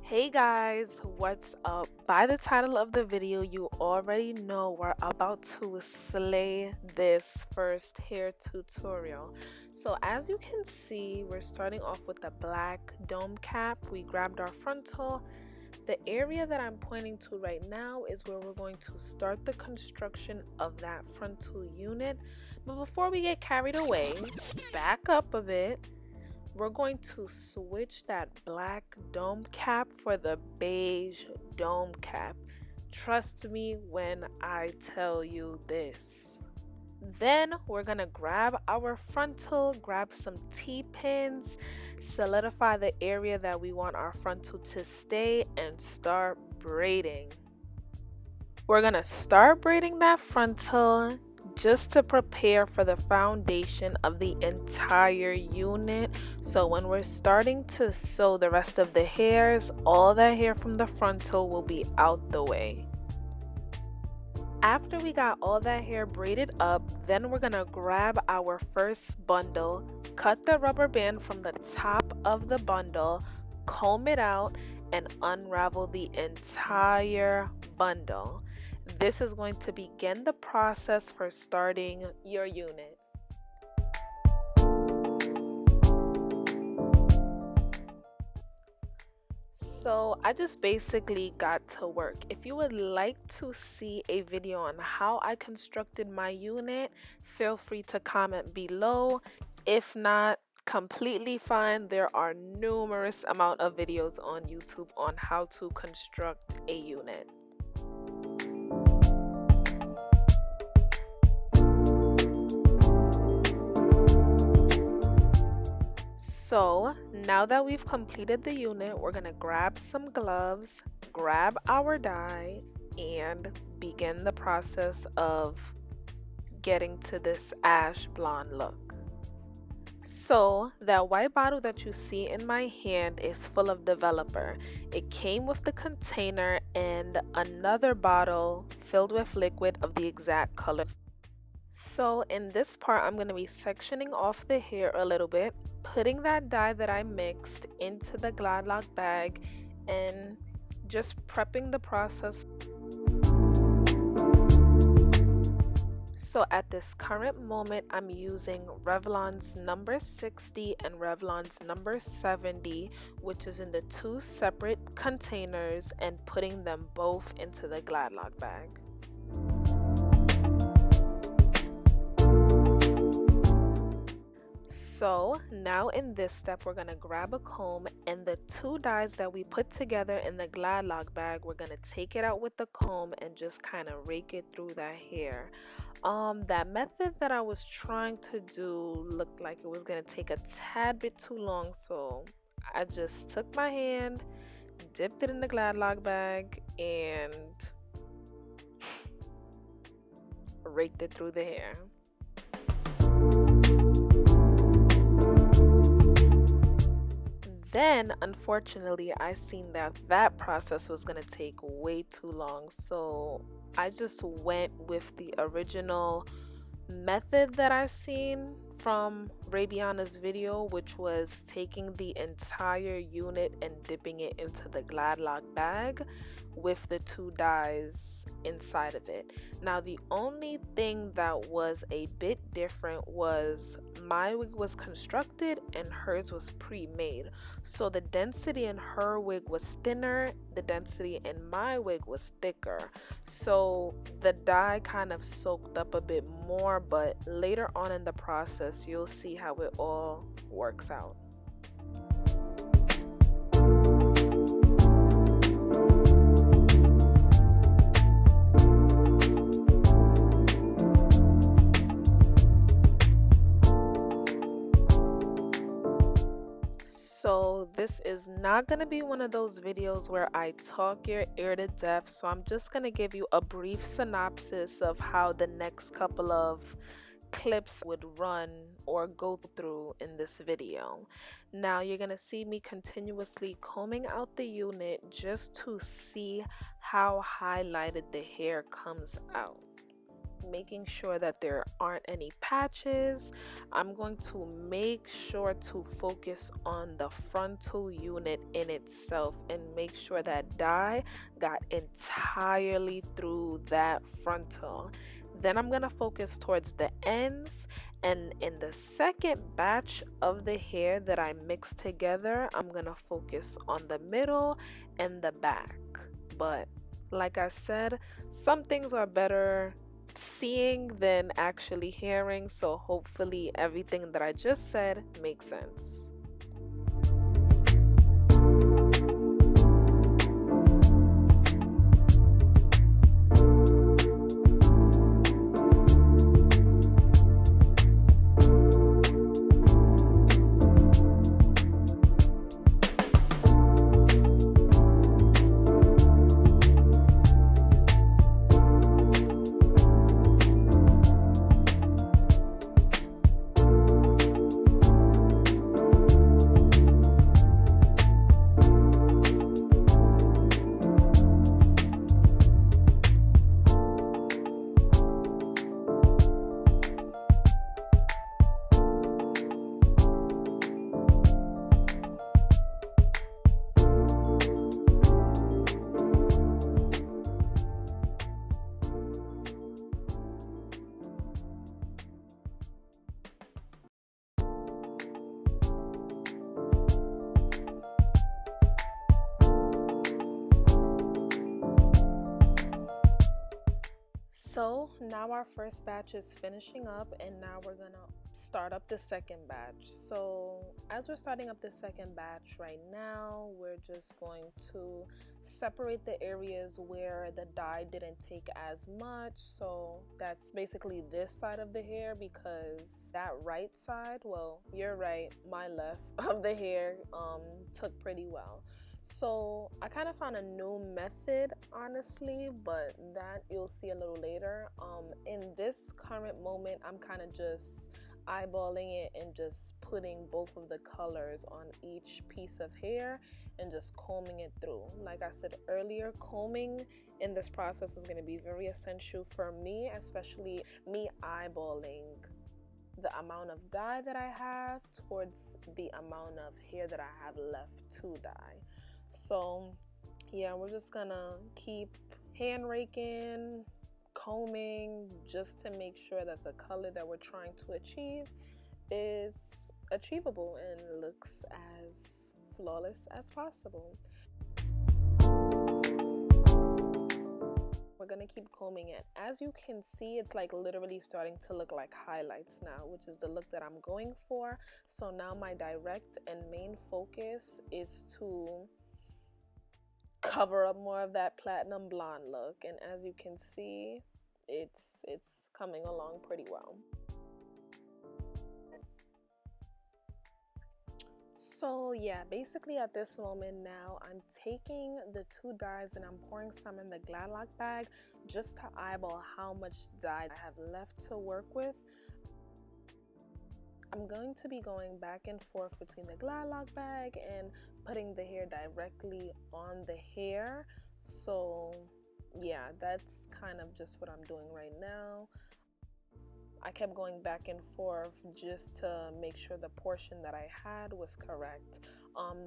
Hey guys, what's up? By the title of the video, you already know we're about to slay this first hair tutorial. So as you can see, we're starting off with the black dome cap. We grabbed our frontal. The area that I'm pointing to right now is where we're going to start the construction of that frontal unit. But before we get carried away, back up a bit. We're going to switch that black dome cap for the beige dome cap. Trust me when I tell you this. Then we're gonna grab our frontal, grab some T-pins, solidify the area that we want our frontal to stay, and start braiding. We're gonna start braiding that frontal just to prepare for the foundation of the entire unit. So when we're starting to sew the rest of the hairs, all that hair from the frontal will be out the way. After we got all that hair braided up, then we're gonna grab our first bundle, cut the rubber band from the top of the bundle, comb it out, and unravel the entire bundle. This is going to begin the process for starting your unit. So I just basically got to work. If you would like to see a video on how I constructed my unit, feel free to comment below. If not, completely fine. There are numerous amount of videos on YouTube on how to construct a unit. So now that we've completed the unit, we're gonna grab some gloves, grab our dye, and begin the process of getting to this ash blonde look. So that white bottle that you see in my hand is full of developer. It came with the container and another bottle filled with liquid of the exact color. So in this part, I'm going to be sectioning off the hair a little bit, putting that dye that I mixed into the Glad Lock bag, and just prepping the process. So at this current moment, I'm using Revlon's number 60 and Revlon's number 70, which is in the two separate containers, and putting them both into the Glad Lock bag. So now in this step, we're going to grab a comb, and the two dyes that we put together in the Glad Lock bag, we're going to take it out with the comb and just kind of rake it through that hair. That method that I was trying to do looked like it was going to take a tad bit too long, so I just took my hand, dipped it in the Glad Lock bag, and raked it through the hair. Then, unfortunately, I seen that process was going to take way too long, so I just went with the original method that I seen from Rabiana's video, which was taking the entire unit and dipping it into the Glad Lock bag with the two dyes inside of it. Now the only thing that was a bit different was my wig was constructed and hers was pre-made, so the density in her wig was thinner, the density in my wig was thicker, so the dye kind of soaked up a bit more, but later on in the process you'll see how it all works out. So this is not going to be one of those videos where I talk your ear to death, so I'm just going to give you a brief synopsis of how the next couple of clips would run or go through in this video. Now you're going to see me continuously combing out the unit just to see how highlighted the hair comes out. making sure that there aren't any patches. I'm going to make sure to focus on the frontal unit in itself and make sure that dye got entirely through that frontal. Then I'm going to focus towards the ends, and in the second batch of the hair that I mixed together, I'm going to focus on the middle and the back. But like I said, some things are better seeing than actually hearing, so hopefully everything that I just said makes sense. So now our first batch is finishing up, and now we're gonna start up the second batch. So as we're starting up the second batch right now, we're just going to separate the areas where the dye didn't take as much. So that's basically this side of the hair, because that right side, well, you're right, my left of the hair took pretty well. So I kind of found a new method, honestly, but that you'll see a little later. In this current moment, I'm kind of just eyeballing it and just putting both of the colors on each piece of hair and just combing it through. Like I said earlier, combing in this process is going to be very essential for me, especially me eyeballing the amount of dye that I have towards the amount of hair that I have left to dye. So yeah, we're just gonna keep hand raking, combing, just to make sure that the color that we're trying to achieve is achievable and looks as flawless as possible. We're gonna keep combing it. As you can see, it's like literally starting to look like highlights now, which is the look that I'm going for. So now my direct and main focus is to cover up more of that platinum blonde look, and as you can see, it's coming along pretty well. So yeah, basically at this moment now, I'm taking the two dyes and I'm pouring some in the Glad Lock bag just to eyeball how much dye I have left to work with. I'm going to be going back and forth between the Glad Lock bag and putting the hair directly on the hair. So yeah, that's kind of just what I'm doing right now. I kept going back and forth just to make sure the portion that I had was correct.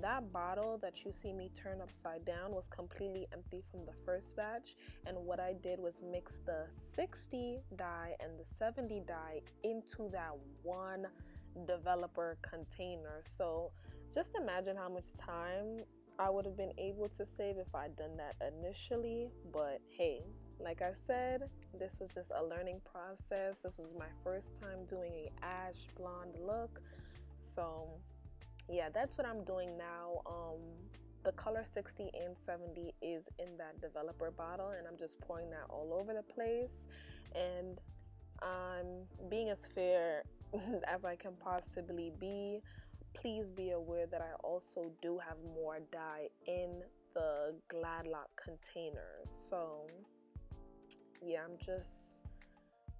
That bottle that you see me turn upside down was completely empty from the first batch, and what I did was mix the 60 dye and the 70 dye into that one developer container. So just imagine how much time I would have been able to save if I'd done that initially. But hey, like I said, this was just a learning process. This was my first time doing a ash blonde look, so yeah, that's what I'm doing now. The color 60 and 70 is in that developer bottle, and I'm just pouring that all over the place, and I'm being as fair as I can possibly be. Please be aware that I also do have more dye in the Glad Lock containers. So yeah, I'm just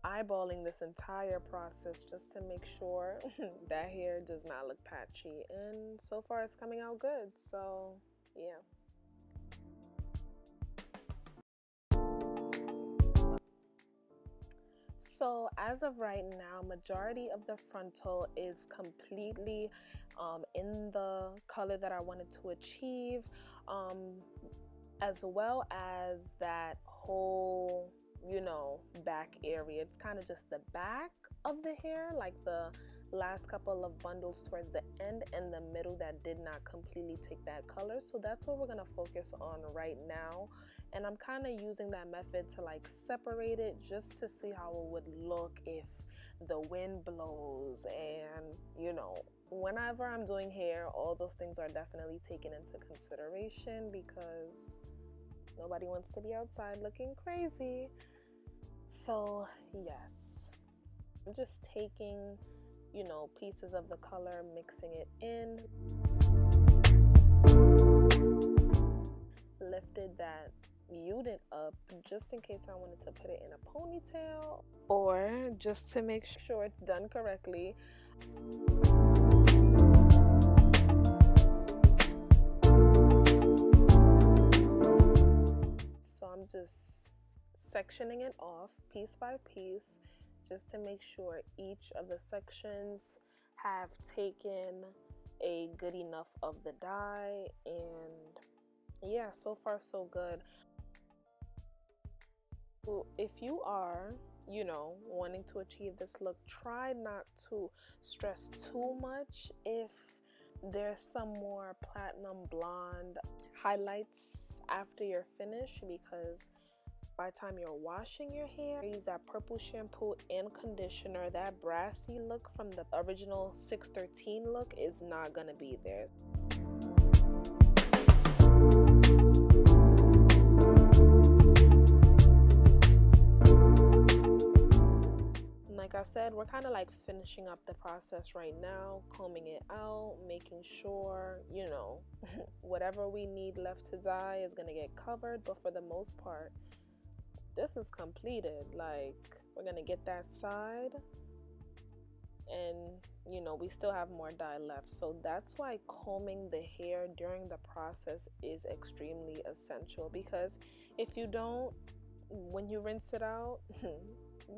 eyeballing this entire process just to make sure that hair does not look patchy, and so far it's coming out good. So yeah. So as of right now, majority of the frontal is completely in the color that I wanted to achieve, as well as that whole, you know, back area. It's kind of just the back of the hair, like the last couple of bundles towards the end and the middle that did not completely take that color. So that's what we're going to focus on right now, and I'm kind of using that method to like separate it just to see how it would look if the wind blows. And you know, whenever I'm doing hair, all those things are definitely taken into consideration because nobody wants to be outside looking crazy. So yes, I'm just taking, you know, pieces of the color, mixing it in, lifted that unit up just in case I wanted to put it in a ponytail or just to make sure it's done correctly. So I'm just sectioning it off piece by piece just to make sure each of the sections have taken a good enough of the dye. And yeah, so far so good. So if you are, you know, wanting to achieve this look, try not to stress too much if there's some more platinum blonde highlights after you're finished, because by the time you're washing your hair, use that purple shampoo and conditioner, that brassy look from the original 613 look is not gonna be there. Like I said, we're kind of like finishing up the process right now, combing it out, making sure, you know, whatever we need left to dye is gonna get covered. But for the most part, this is completed. Like, we're gonna get that side, and you know, we still have more dye left. So that's why combing the hair during the process is extremely essential, because if you don't, when you rinse it out,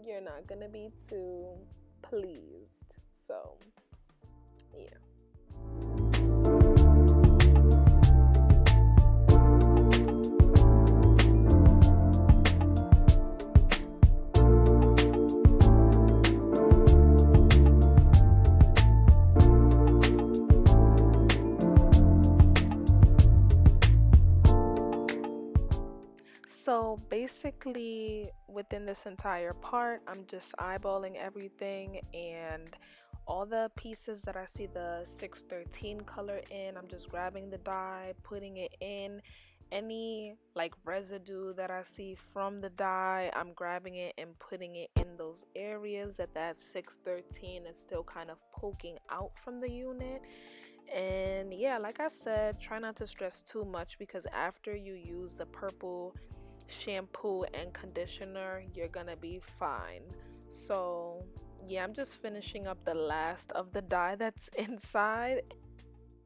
you're not gonna be too pleased. So yeah. So basically within this entire part, I'm just eyeballing everything, and all the pieces that I see the 613 color in, I'm just grabbing the dye, putting it in. Any like residue that I see from the dye, I'm grabbing it and putting it in those areas that 613 is still kind of poking out from the unit. And yeah, like I said, try not to stress too much, because after you use the purple shampoo and conditioner, you're gonna be fine. So yeah, I'm just finishing up the last of the dye that's inside.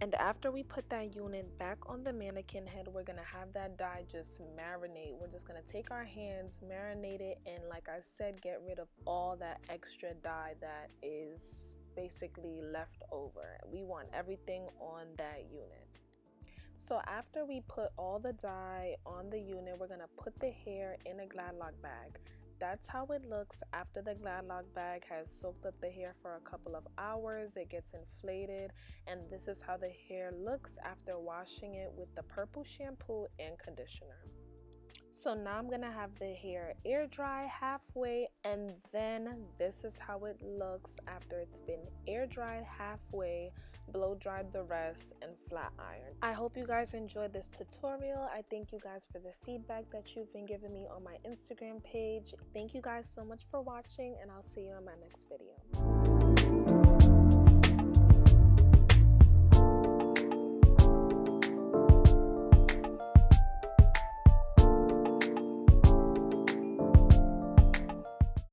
And after we put that unit back on the mannequin head, we're gonna have that dye just marinate. We're just gonna take our hands, marinate it, and like I said, get rid of all that extra dye that is basically left over. We want everything on that unit. So after we put all the dye on the unit, we're gonna put the hair in a Glad Lock bag. That's how it looks after the Glad Lock bag has soaked up the hair for a couple of hours. It gets inflated, and this is how the hair looks after washing it with the purple shampoo and conditioner. So now I'm gonna have the hair air dry halfway, and then this is how it looks after it's been air dried halfway, blow dried the rest, and flat iron. I hope you guys enjoyed this tutorial. I thank you guys for the feedback that you've been giving me on my Instagram page. Thank you guys so much for watching, and I'll see you on my next video.